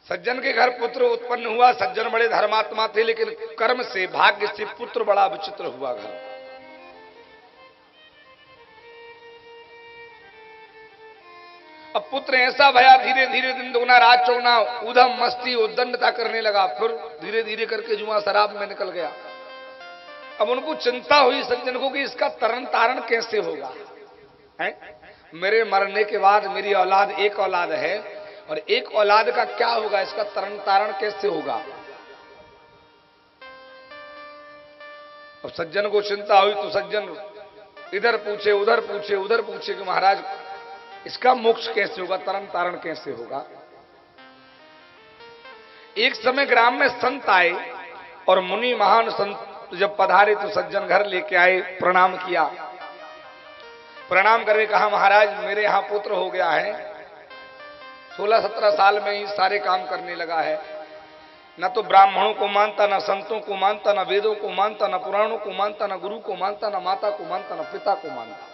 सज्जन के घर पुत्र उत्पन्न हुआ। सज्जन बड़े धर्मात्मा थे, लेकिन कर्म से, भाग्य से पुत्र बड़ा विचित्र हुआ घर। अब पुत्र ऐसा भया, धीरे धीरे दिन दुगना रात चौगुना, उधम मस्ती उद्दंडता करने लगा। फिर धीरे धीरे करके जुआ शराब में निकल गया। अब उनको चिंता हुई सज्जन को कि इसका तरण तारण कैसे होगा, है? मेरे मरने के बाद मेरी औलाद एक औलाद है, और एक औलाद का क्या होगा, इसका तरण तारण कैसे होगा। अब सज्जन को चिंता हुई तो सज्जन इधर पूछे उधर पूछे उधर पूछे कि महाराज इसका मोक्ष कैसे होगा, तरण तारण कैसे होगा। एक समय ग्राम में संत आए और मुनि महान संत जब पधारे तो सज्जन घर लेके आए, प्रणाम किया। प्रणाम करके कहा महाराज मेरे यहां पुत्र हो गया है, 16-17 साल में ही सारे काम करने लगा है। न तो ब्राह्मणों को मानता, न संतों को मानता, न वेदों को मानता, न पुराणों को मानता, न गुरु को मानता, न माता को मानता, न पिता को मानता।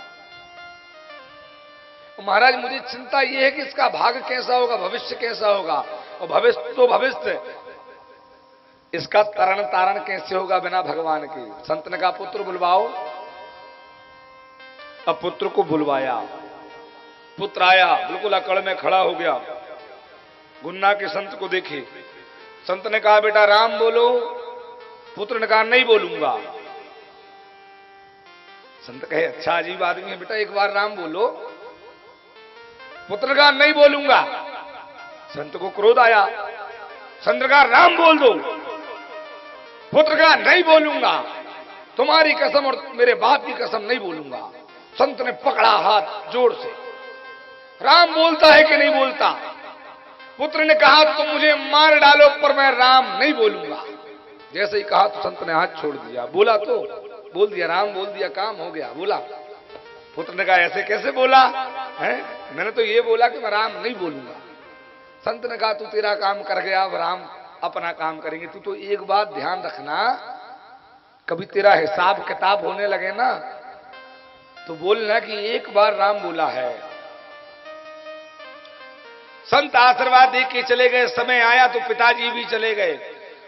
महाराज मुझे चिंता यह है कि इसका भाग्य कैसा होगा, भविष्य कैसा होगा, और भविष्य तो भविष्य, इसका तरण तारण कैसे होगा बिना भगवान के। संत ने कहा पुत्र बुलवाओ। अब पुत्र को बुलवाया। पुत्र आया, बिल्कुल अकड़ में खड़ा हो गया। गुन्ना के संत को देखे। संत ने कहा बेटा राम बोलो। पुत्र ने कहा नहीं बोलूंगा। संत कहे अच्छा अजीब आदमी है बेटा, एक बार राम बोलो। पुत्र का नहीं बोलूंगा। संत को क्रोध आया। संत का राम बोल दो। पुत्र का नहीं बोलूंगा, तुम्हारी कसम और मेरे बाप की कसम नहीं बोलूंगा। संत ने पकड़ा हाथ जोर से, राम बोलता है कि नहीं बोलता। पुत्र ने कहा तुम मुझे मार डालो पर मैं राम नहीं बोलूंगा। जैसे ही कहा तो संत ने हाथ छोड़ दिया। बोला तो बोल दिया, राम बोल दिया, काम हो गया। बोला। पुत्र ने कहा ऐसे कैसे बोला है, मैंने तो ये बोला कि मैं राम नहीं बोलूंगा। संत ने कहा तू तेरा काम कर गया, अब राम अपना काम करेंगे। तू तो एक बात ध्यान रखना, कभी तेरा हिसाब किताब होने लगे ना तो बोलना कि एक बार राम बोला है। संत आशीर्वाद दे के चले गए। समय आया तो पिताजी भी चले गए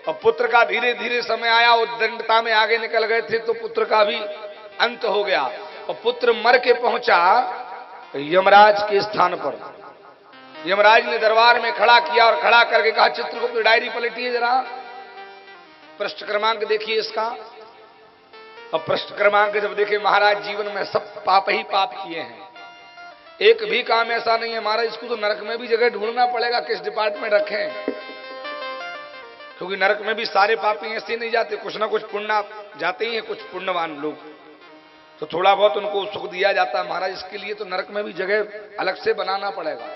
और पुत्र का धीरे धीरे समय आया। और दंडता में आगे निकल गए थे तो पुत्र का भी अंत हो गया और पुत्र मर के पहुंचा यमराज के स्थान पर। यमराज ने दरबार में खड़ा किया और खड़ा करके कहा चित्रगुप्त डायरी पलटिए जरा, पृष्ठ क्रमांक देखिए इसका। अब पृष्ठ क्रमांक जब देखे महाराज जीवन में सब पाप ही पाप किए हैं, एक भी काम ऐसा नहीं है। महाराज इसको तो नरक में भी जगह ढूंढना पड़ेगा, किस डिपार्टमेंट रखें, क्योंकि नरक में भी सारे पापी ऐसे नहीं जाते, कुछ ना कुछ पुण्य जाते ही हैं, कुछ पुण्यवान लोग तो थोड़ा बहुत उनको सुख दिया जाता है। महाराज इसके लिए तो नरक में भी जगह अलग से बनाना पड़ेगा।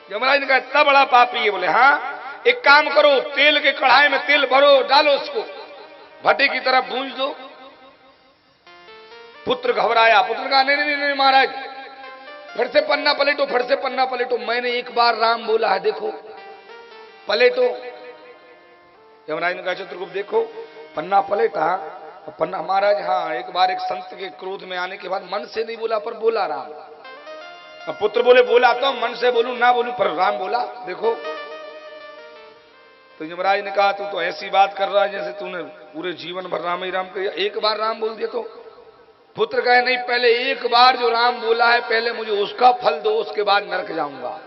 यमराज ने कहा इतना बड़ा पापी है। बोले हाँ, एक काम करो, तेल के कढ़ाई में तेल भरो, डालो उसको, भट्टे की तरफ भूंज दो। पुत्र घबराया। पुत्र कहा नहीं नहीं नहीं महाराज, फिर से पन्ना पलटो, फिर से पन्ना पलटो, मैंने एक बार राम बोला है, देखो पलटो। यमराज ने कहा चित्रगुप्त देखो, पन्ना पलटा। पन्ना महाराज हाँ, एक बार एक संत के क्रोध में आने के बाद मन से नहीं बोला पर बोला राम। अब पुत्र बोले बोला तो मन से बोलूं ना बोलूं पर राम बोला, देखो। तो यमराज ने कहा तू तो ऐसी बात कर रहा है जैसे तूने पूरे जीवन भर राम ही राम किया, एक बार राम बोल दिया तो। पुत्र कहे नहीं, पहले एक बार जो राम बोला है पहले मुझे उसका फल दो, उसके बाद नरक जाऊंगा।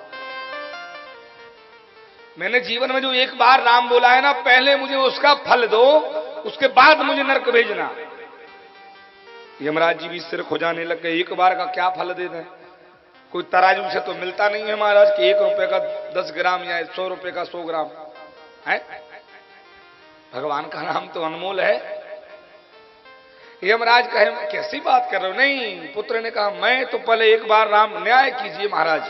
मैंने जीवन में जो एक बार राम बोला है ना, पहले मुझे उसका फल दो, उसके बाद मुझे नरक भेजना। यमराज जी भी सिर खुजाने लग गए, एक बार का क्या फल दे दें, कोई तराजू से तो मिलता नहीं है महाराज कि 1 रुपए का 10 ग्राम या 100 रुपए का 100 ग्राम है। भगवान का नाम तो अनमोल है। यमराज कहे कैसी बात कर रहे हो। नहीं, पुत्र ने कहा मैं तो पहले एक बार राम, न्याय कीजिए महाराज,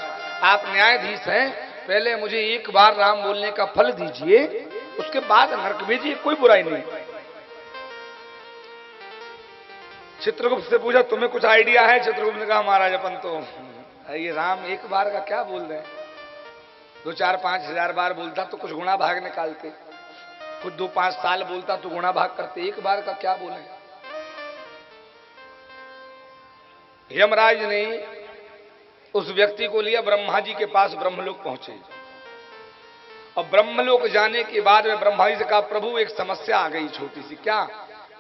आप न्यायाधीश हैं, पहले मुझे एक बार राम बोलने का फल दीजिए, उसके बाद नरक भेजिए, कोई बुराई नहीं। चित्रगुप्त से पूछा तुम्हें कुछ आइडिया है। चित्रगुप्त ने कहा महाराज अपन तो ये राम एक बार का क्या बोल रहे हैं, 2-4-5 हजार बार बोलता तो कुछ गुणा भाग निकालते, कुछ 2-5 साल बोलता तो गुणा भाग करते, एक बार का क्या बोले। यमराज ने उस व्यक्ति को लिया ब्रह्मा जी के पास, ब्रह्मलोक पहुंचे। और ब्रह्मलोक जाने के बाद में ब्रह्मा जी से कहा, प्रभु एक समस्या आ गई छोटी सी। क्या?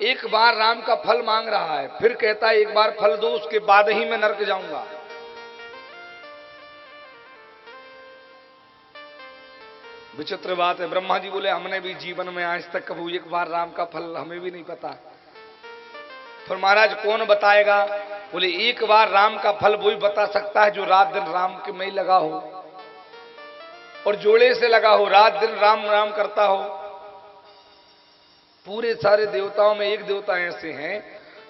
एक बार राम का फल मांग रहा है, फिर कहता है एक बार फल दो, उसके बाद ही मैं नरक जाऊंगा। विचित्र बात है। ब्रह्मा जी बोले, हमने भी जीवन में आज तक कभी एक बार राम का फल हमें भी नहीं पता। फिर महाराज कौन बताएगा? बोले, एक बार राम का फल वही बता सकता है जो रात दिन राम के में ही लगा हो और जोड़े से लगा हो, रात दिन राम राम करता हो। पूरे सारे देवताओं में एक देवता ऐसे हैं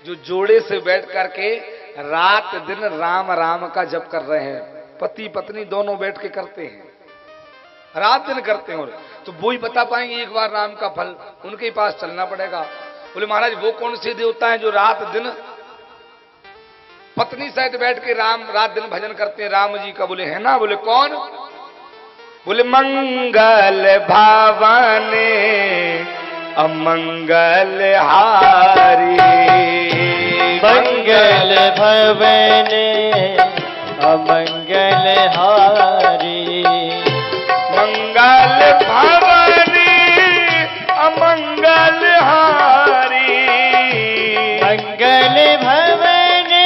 जो जोड़े से बैठ करके रात दिन राम राम का जप कर रहे हैं। पति पत्नी दोनों बैठ के करते हैं, रात दिन करते हैं। और तो वो ही बता पाएंगे एक बार राम का फल, उनके पास चलना पड़ेगा। बोले, महाराज वो कौन से देवता हैं जो रात दिन पत्नी सहित बैठ के रात दिन भजन करते हैं राम जी का? बोले, है ना। बोले, कौन? बोले, मंगल भावने अमंगल हारी। मंगल भवने अमंगल हारी। मंगल भवने अमंगल हारी। मंगल भवने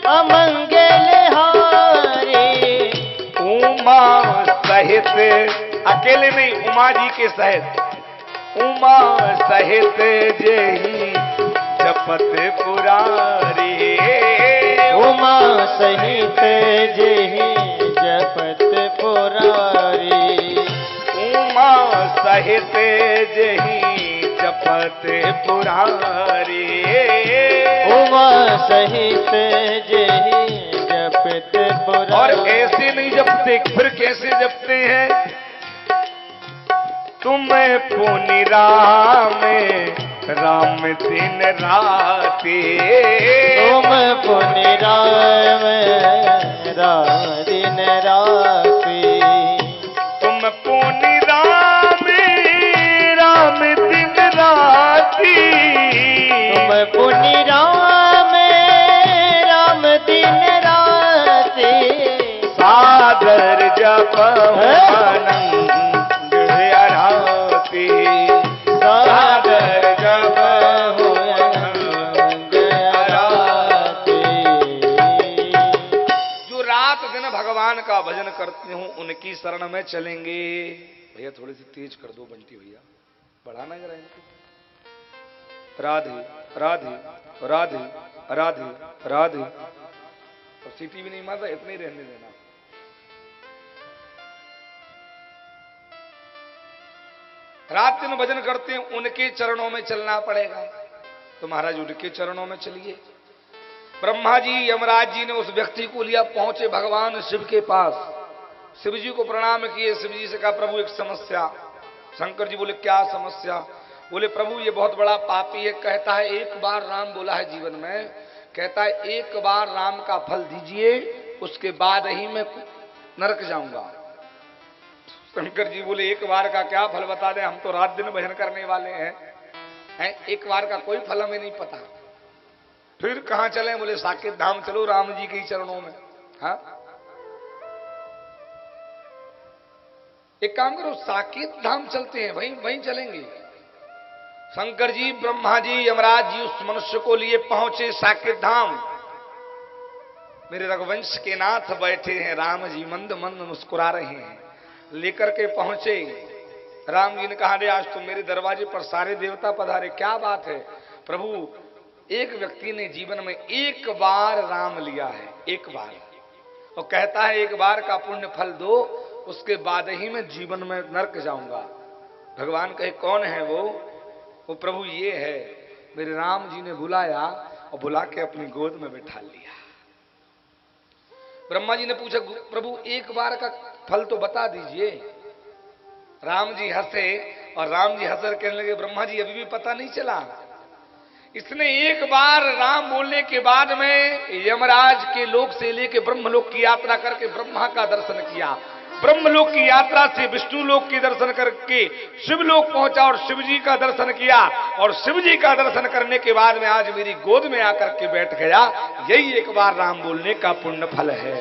अमंगल हारी। उमा सहित, अकेले नहीं, उमा जी के सहित, उमा सहित जेहि जपत पुरारी। उमा सहित जेहि जपत पुरारी। उमा सहित जेहि जपत पुरारी। उमा सहित जेहि जपत पुरारी। और ऐसे नहीं जपते, फिर कैसे जपते हैं? तुम पुनि राम राम दिन राती। तुम पुनि राम राम दिन राती। तुम पुनि राम राम दिन राती। तुम पुनि राम राम दिन राती। सादर जप आनंद हराती। सादर जप आनंद हराती। जो रात दिन भगवान का भजन करते हो उनकी शरण में चलेंगे। भैया थोड़ी सी तेज कर दो बंटी भैया, बढ़ाना जरा इनको। राधे राधे राधे राधे राधे। और सीटी भी नहीं मारता, इतने ही रहने देना। रात दिन भजन करते हैं, उनके चरणों में चलना पड़ेगा। तो महाराज उनके चरणों में चलिए। ब्रह्मा जी यमराज जी ने उस व्यक्ति को लिया, पहुंचे भगवान शिव के पास। शिव जी को प्रणाम किए। शिव जी से कहा, प्रभु एक समस्या। शंकर जी बोले, क्या समस्या? बोले, प्रभु ये बहुत बड़ा पापी है, कहता है एक बार राम बोला है जीवन में, कहता है एक बार राम का फल दीजिए, उसके बाद ही मैं नरक जाऊंगा। शंकर जी बोले, एक बार का क्या फल बता दे, हम तो रात दिन भजन करने वाले हैं, एक बार का कोई फल हमें नहीं पता। फिर कहां चले? बोले, साकेत धाम चलो, राम जी के चरणों में। हाँ, एक काम करो, साकेत धाम चलते हैं, वहीं चलेंगे। शंकर जी, ब्रह्मा जी, यमराज जी उस मनुष्य को लिए पहुंचे साकेत धाम। मेरे रघुवंश के नाथ बैठे हैं, राम जी मंद मंद मुस्कुरा रहे हैं। लेकर के पहुंचे। राम जी ने कहा, रे आज तो मेरे दरवाजे पर सारे देवता पधारे, क्या बात है? प्रभु एक व्यक्ति ने जीवन में एक बार राम लिया है, एक बार, और कहता है एक बार का पुण्य फल दो, उसके बाद ही मैं जीवन में नरक जाऊंगा। भगवान कहे, कौन है वो प्रभु ये है। मेरे राम जी ने बुलाया और बुला के अपनी गोद में बैठा लिया। ब्रह्मा जी ने पूछा, प्रभु एक बार का फल तो बता दीजिए। राम जी हंसे और राम जी हंसकर कहने लगे, ब्रह्मा जी अभी भी पता नहीं चला? इसने एक बार राम बोलने के बाद में यमराज के लोक से लेके ब्रह्मलोक की यात्रा करके ब्रह्मा का दर्शन किया। ब्रह्मलोक की यात्रा से विष्णु लोक की दर्शन करके शिवलोक पहुंचा और शिव जी का दर्शन किया, और शिव जी का दर्शन करने के बाद में आज मेरी गोद में आकर के बैठ गया। यही एक बार राम बोलने का पुण्य फल है।